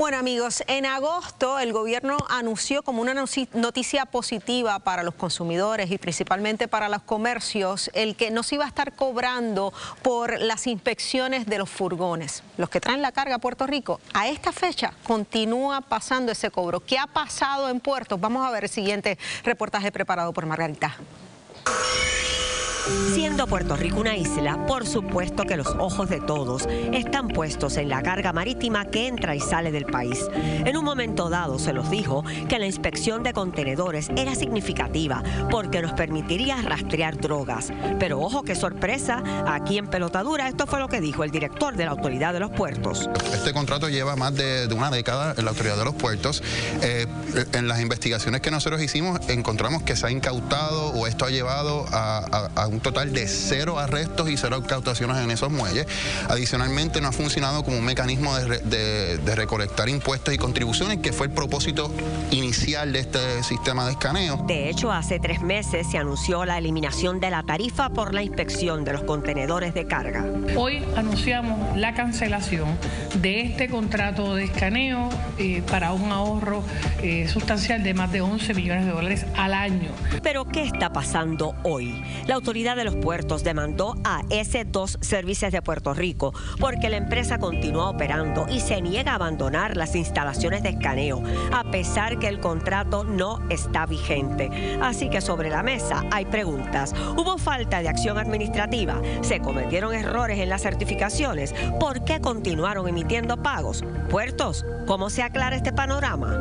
Bueno, amigos, en agosto el gobierno anunció como una noticia positiva para los consumidores y principalmente para los comercios el que no se iba a estar cobrando por las inspecciones de los furgones, los que traen la carga a Puerto Rico. A esta fecha continúa pasando ese cobro. ¿Qué ha pasado en puertos? Vamos a ver el siguiente reportaje preparado por Margarita. Siendo Puerto Rico una isla, por supuesto que los ojos de todos están puestos en la carga marítima que entra y sale del país. En un momento dado se los dijo que la inspección de contenedores era significativa porque nos permitiría rastrear drogas. Pero ojo, qué sorpresa, aquí en Pelotadura esto fue lo que dijo el director de la Autoridad de los Puertos. Este contrato lleva más de una década en la Autoridad de los Puertos. En las investigaciones que nosotros hicimos encontramos que se ha incautado o esto ha llevado a un total de 0 arrestos y 0 incautaciones en esos muelles. Adicionalmente no ha funcionado como un mecanismo de recolectar impuestos y contribuciones, que fue el propósito inicial de este sistema de escaneo. De hecho, hace 3 meses se anunció la eliminación de la tarifa por la inspección de los contenedores de carga. Hoy anunciamos la cancelación de este contrato de escaneo para un ahorro sustancial de más de 11 millones de dólares al año. Pero ¿qué está pasando hoy? La Autoridad de los Puertos demandó a S2 Services de Puerto Rico porque la empresa continúa operando y se niega a abandonar las instalaciones de escaneo, a pesar que el contrato no está vigente. Así que sobre la mesa hay preguntas. ¿Hubo falta de acción administrativa? ¿Se cometieron errores en las certificaciones? ¿Por qué continuaron emitiendo pagos? Puertos, ¿cómo se aclara este panorama?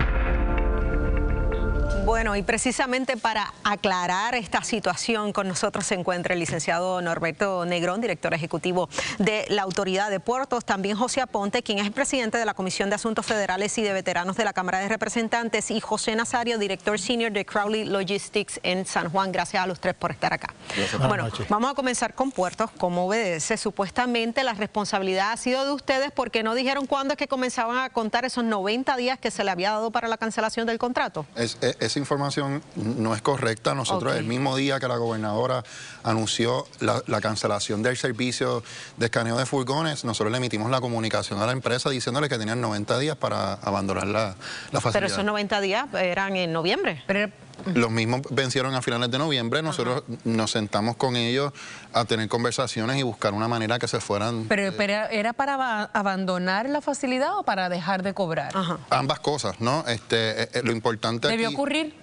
Bueno, y precisamente para aclarar esta situación con nosotros se encuentra el licenciado Norberto Negrón, director ejecutivo de la Autoridad de Puertos, también José Aponte, quien es el presidente de la Comisión de Asuntos Federales y de Veteranos de la Cámara de Representantes, y José Nazario, director senior de Crowley Logistics en San Juan. Gracias a los tres por estar acá. Bueno, vamos a comenzar con Puertos. Como obedece, supuestamente la responsabilidad ha sido de ustedes porque no dijeron cuándo es que comenzaban a contar esos 90 días que se le había dado para la cancelación del contrato. Esa información no es correcta. Nosotros el mismo día que la gobernadora anunció la cancelación del servicio de escaneo de furgones, nosotros le emitimos la comunicación a la empresa diciéndole que tenían 90 días para abandonar la facilidad. Pero esos 90 días eran en noviembre. Los mismos vencieron a finales de noviembre. Nosotros nos sentamos con ellos a tener conversaciones y buscar una manera que se fueran... ¿Pero era para abandonar la facilidad o para dejar de cobrar? Ambas cosas, ¿no? Lo importante ¿Debió aquí, ocurrir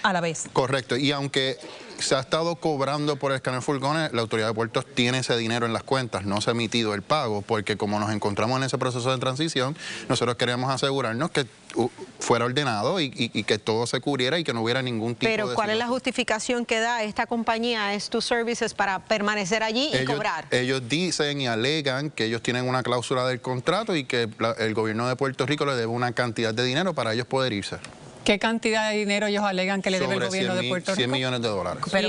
a la vez? Correcto. Y aunque se ha estado cobrando por el escaneo de furgones, la Autoridad de Puertos tiene ese dinero en las cuentas, no se ha emitido el pago, porque como nos encontramos en ese proceso de transición, nosotros queríamos asegurarnos que fuera ordenado y que todo se cubriera y que no hubiera ningún tipo de... Pero ¿cuál es la justificación que da esta compañía, S2 Services, para permanecer allí y cobrar? Ellos dicen y alegan que ellos tienen una cláusula del contrato y que el gobierno de Puerto Rico le debe una cantidad de dinero para ellos poder irse. ¿Qué cantidad de dinero ellos alegan que le debe el gobierno de Puerto Rico? 100 millones de dólares. Pero,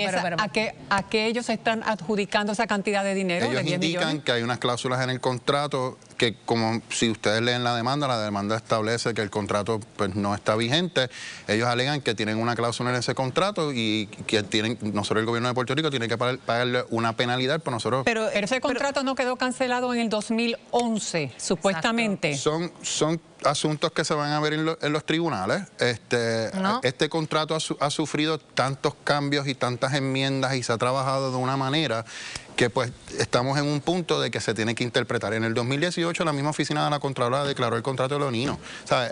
¿a qué ellos están adjudicando esa cantidad de dinero? Ellos indican que hay unas cláusulas en el contrato que, como si ustedes leen la demanda establece que el contrato pues no está vigente. Ellos alegan que tienen una cláusula en ese contrato y que nosotros, el gobierno de Puerto Rico, tiene que pagarle una penalidad por nosotros. Pero ese contrato no quedó cancelado en el 2011, supuestamente. Son asuntos que se van a ver en los tribunales. Este contrato ha sufrido tantos cambios y tantas enmiendas y se ha trabajado de una manera que pues estamos en un punto de que se tiene que interpretar. En el 2018 la misma oficina de la Contralora declaró el contrato leonino. O sea,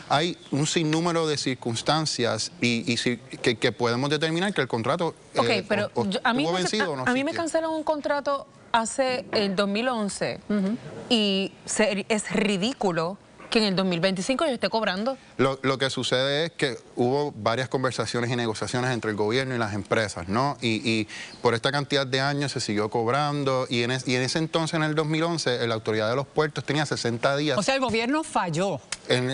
hay un sinnúmero de circunstancias que podemos determinar que el contrato pero a mí me cancelaron un contrato hace el 2011 y es ridículo que en el 2025 yo esté cobrando. Lo que sucede es que hubo varias conversaciones y negociaciones entre el gobierno y las empresas, ¿no? Y por esta cantidad de años se siguió cobrando y en ese entonces, en el 2011, la Autoridad de los Puertos tenía 60 días. O sea, el gobierno falló. En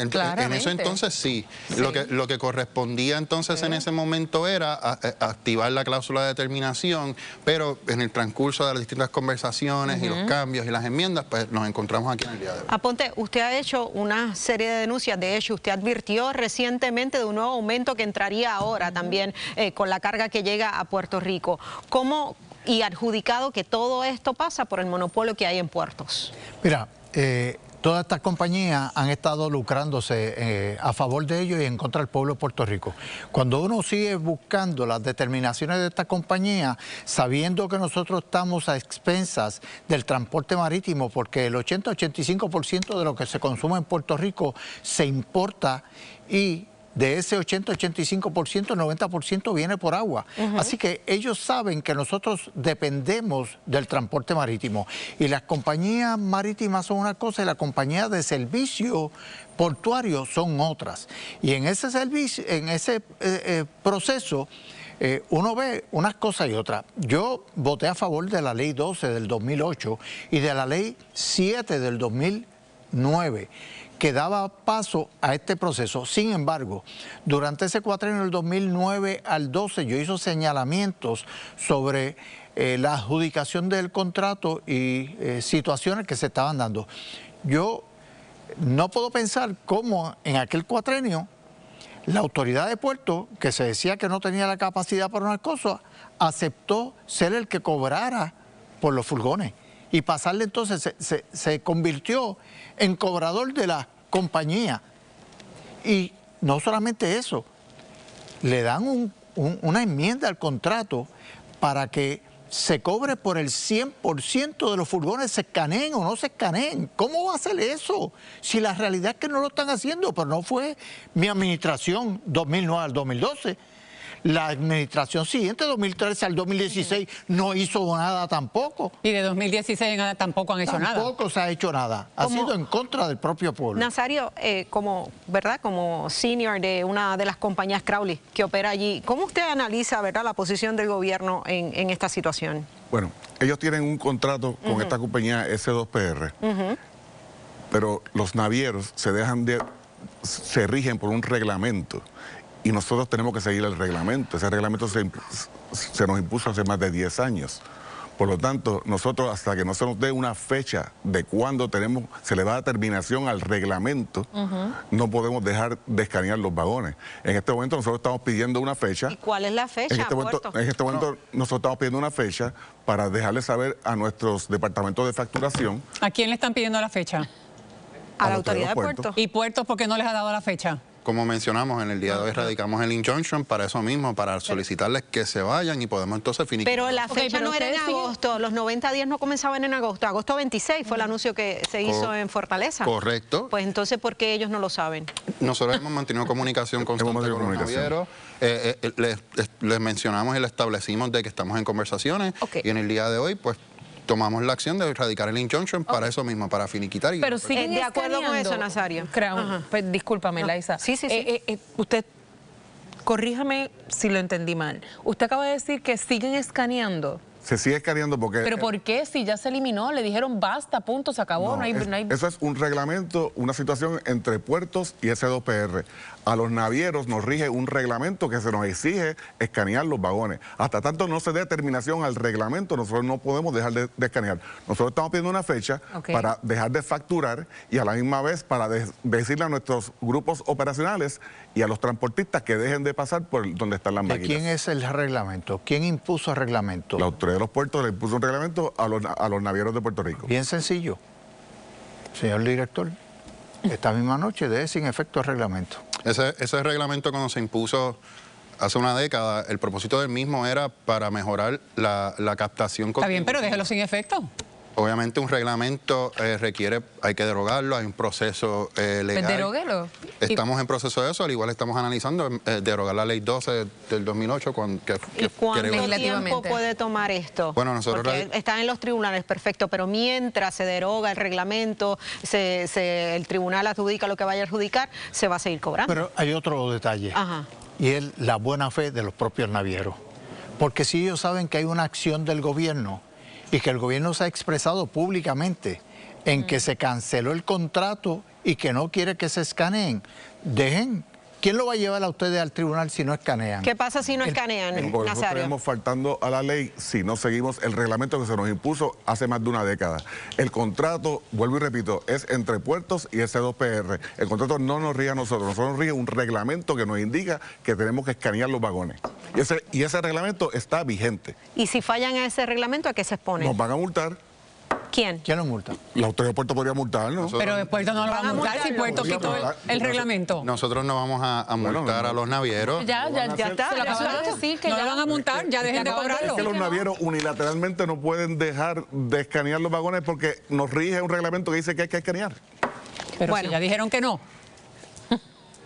eso entonces sí. Lo que correspondía entonces en ese momento era activar la cláusula de terminación, pero en el transcurso de las distintas conversaciones y los cambios y las enmiendas, pues nos encontramos aquí en el día de hoy. Aponte, usted ha hecho una serie de denuncias. De hecho, usted advirtió recientemente de un nuevo aumento que entraría ahora también con la carga que llega a Puerto Rico. ¿Cómo y adjudicado que todo esto pasa por el monopolio que hay en puertos? Mira, todas estas compañías han estado lucrándose a favor de ellos y en contra del pueblo de Puerto Rico. Cuando uno sigue buscando las determinaciones de estas compañías, sabiendo que nosotros estamos a expensas del transporte marítimo, porque el 80-85% de lo que se consume en Puerto Rico se importa y de ese 80-85%, 90% viene por agua. Así que ellos saben que nosotros dependemos del transporte marítimo. Y las compañías marítimas son una cosa y las compañías de servicio portuario son otras. Y en ese servicio, en ese proceso, uno ve unas cosas y otras. Yo voté a favor de la Ley 12 del 2008 y de la Ley 7 del 2009. Que daba paso a este proceso. Sin embargo, durante ese cuatrienio del 2009 al 12 yo hice señalamientos sobre la adjudicación del contrato y situaciones que se estaban dando. Yo no puedo pensar cómo en aquel cuatrienio la autoridad de puerto, que se decía que no tenía la capacidad para una cosa, aceptó ser el que cobrara por los furgones. Y pasarle entonces, se convirtió en cobrador de la compañía. Y no solamente eso, le dan una enmienda al contrato para que se cobre por el 100% de los furgones, se escaneen o no se escaneen. ¿Cómo va a ser eso? Si la realidad es que no lo están haciendo, pero no fue mi administración 2009 al 2012. La administración siguiente, 2013 al 2016, no hizo nada tampoco. Y de 2016 tampoco han hecho nada. Tampoco se ha hecho nada. Ha sido en contra del propio pueblo. Nazario, como senior de una de las compañías Crowley que opera allí, ¿cómo usted analiza, verdad, la posición del gobierno en esta situación? Bueno, ellos tienen un contrato con esta compañía S2PR, pero los navieros se rigen por un reglamento. Y nosotros tenemos que seguir el reglamento. Ese reglamento se nos impuso hace más de 10 años. Por lo tanto, nosotros hasta que no se nos dé una fecha de cuándo se le va a dar terminación al reglamento, no podemos dejar de escanear los vagones. En este momento nosotros estamos pidiendo una fecha. ¿Y cuál es la fecha? En este momento nosotros estamos pidiendo una fecha para dejarle saber a nuestros departamentos de facturación. ¿A quién le están pidiendo la fecha? A la autoridad de puertos. ¿Y puertos por qué no les ha dado la fecha? Como mencionamos, en el día de hoy radicamos el injunction para eso mismo, para solicitarles que se vayan y podemos entonces finiquitar. Pero la fecha no era en agosto, los 90 días no comenzaban en agosto. Agosto 26 fue el anuncio que se hizo en Fortaleza. Correcto. Pues entonces, ¿por qué ellos no lo saben? Nosotros hemos mantenido comunicación constante con los navieros. Les mencionamos y les establecimos de que estamos en conversaciones. Y en el día de hoy, pues, tomamos la acción de erradicar el injunction para eso mismo, para finiquitar. Pero siguen de acuerdo con eso, Nazario. Pues, discúlpame, Laisa. Sí. Usted, corríjame si lo entendí mal. Usted acaba de decir que siguen escaneando. Se sigue escaneando porque... ¿Pero por qué? Si ya se eliminó, le dijeron basta, punto, se acabó. No hay... Eso es un reglamento, una situación entre puertos y S2PR. A los navieros nos rige un reglamento que se nos exige escanear los vagones. Hasta tanto no se dé terminación al reglamento, nosotros no podemos dejar de escanear. Nosotros estamos pidiendo una fecha para dejar de facturar y a la misma vez para decirle a nuestros grupos operacionales y a los transportistas que dejen de pasar por donde están las máquinas. ¿De quién es el reglamento? ¿Quién impuso el reglamento? La autoridad de los puertos le impuso un reglamento a los navieros de Puerto Rico. Bien sencillo. Señor director, esta misma noche deje sin efecto el reglamento. Ese reglamento, cuando se impuso hace una década, el propósito del mismo era para mejorar la captación. Está bien, pero déjelo sin efecto. Obviamente un reglamento hay que derogarlo, hay un proceso legal. Pues deróguelo. Estamos en proceso de eso, al igual estamos analizando derogar la ley 12 del 2008. ¿Y cuánto tiempo puede tomar esto? Bueno, nosotros... Porque están en los tribunales, perfecto, pero mientras se deroga el reglamento, el tribunal adjudica lo que vaya a adjudicar, se va a seguir cobrando. Pero hay otro detalle, y es la buena fe de los propios navieros. Porque si ellos saben que hay una acción del gobierno, y que el gobierno se ha expresado públicamente en que se canceló el contrato y que no quiere que se escaneen, dejen. ¿Quién lo va a llevar a ustedes al tribunal si no escanean? ¿Qué pasa si no escanean, Nazario? Nosotros estaremos faltando a la ley si no seguimos el reglamento que se nos impuso hace más de una década. El contrato, vuelvo y repito, es entre puertos y S2PR. El contrato no nos rige a nosotros nos rige un reglamento que nos indica que tenemos que escanear los vagones. Y ese reglamento está vigente. ¿Y si fallan a ese reglamento, a qué se exponen? Nos van a multar. ¿Quién? ¿Quién lo multa? La autoridad de Puerto podría multar, ¿no? Pero Puerto no lo va a multar si Puerto quitó el reglamento. Nosotros no vamos a multar a los navieros. Ya está. Se lo acaban de decir que no lo van a multar, ya dejen de cobrarlo. Es que los navieros unilateralmente no pueden dejar de escanear los vagones porque nos rige un reglamento que dice que hay que escanear. Pero si ya dijeron que no.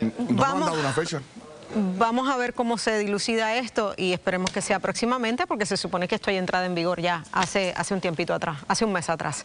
No han dado una fecha. Vamos a ver cómo se dilucida esto y esperemos que sea próximamente porque se supone que esto ya entrada en vigor ya hace un tiempito atrás, hace un mes atrás.